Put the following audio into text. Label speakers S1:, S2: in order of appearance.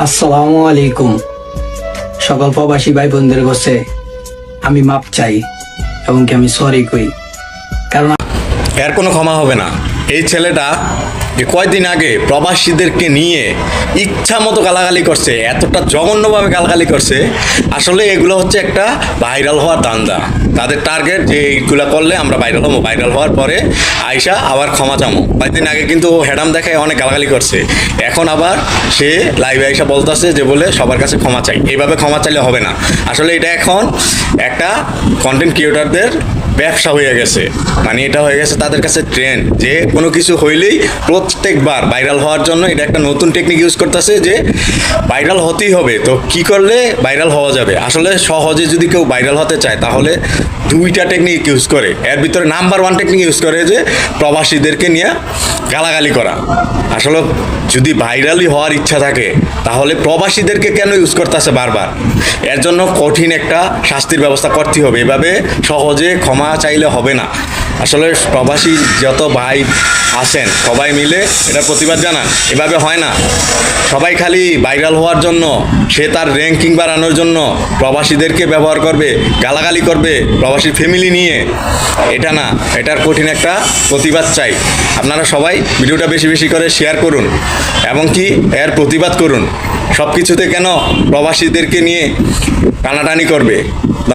S1: আসসালামু আলাইকুম। সকল প্রবাসী ভাই বোনদের কাছে আমি মাপ চাই এবং কি আমি সরি কই, কারণ
S2: এর কোনো ক্ষমা হবে না। এই ছেলেটা যে কয়দিন আগে প্রবাসীদেরকে নিয়ে ইচ্ছা মতো গালাগালি করছে, এতটা জঘন্যভাবে গালাগালি করছে। আসলে এগুলো হচ্ছে একটা ভাইরাল হওয়ার ধান্দা। তাদের টার্গেট যে এইগুলো করলে আমরা ভাইরাল হবো, ভাইরাল হওয়ার পরে আইসা আবার ক্ষমা চামো। কয়েকদিন আগে কিন্তু হ্যাডাম দেখায় অনেক গালাগালি করছে, এখন আবার সে লাইভে আইসা বলতেছে যে বলে সবার কাছে ক্ষমা চাই। এইভাবে ক্ষমা চাইলে হবে না। আসলে এটা এখন একটা কন্টেন্ট ক্রিয়েটরদের ব্যবসা হয়ে গেছে, মানে এটা হয়ে গেছে তাদের কাছে ট্রেন্ড, যে কোনো কিছু হইলেই প্রত্যেকবার ভাইরাল হওয়ার জন্য এটা একটা নতুন টেকনিক ইউজ করতেছে যে ভাইরাল হতেই হবে। তো কি করলে ভাইরাল হওয়া যাবে? আসলে সহজে যদি কেউ ভাইরাল হতে চায় তাহলে দুইটা টেকনিক ইউজ করে। এর ভিতরে নাম্বার ওয়ান টেকনিক ইউজ করে যে প্রবাসীদেরকে নিয়ে গালাগালি করা। আসলে যদি ভাইরালই হওয়ার ইচ্ছা থাকে তাহলে প্রবাসীদেরকে কেন ইউজ করতেছে বারবার? এর জন্য কঠিন একটা শাস্তির ব্যবস্থা করতে হবে। এভাবে সহজে ক্ষমা চাইলে হবে না। আসলে প্রবাসী যত ভাই আছেন সবাই মিলে এটার প্রতিবাদ জানান। এভাবে হয় না। সবাই খালি ভাইরাল হওয়ার জন্য, সে তার র্যাঙ্কিং বাড়ানোর জন্য প্রবাসীদেরকে ব্যবহার করবে, গালাগালি করবে প্রবাসী ফ্যামিলি নিয়ে। এটা না, এটার কঠিন একটা প্রতিবাদ চাই। আপনারা সবাই ভিডিওটা বেশি বেশি করে শেয়ার করুন এবং কি এর প্রতিবাদ করুন। সব কিছুতে কেন প্রবাসীদেরকে নিয়ে টানাটানি করবে?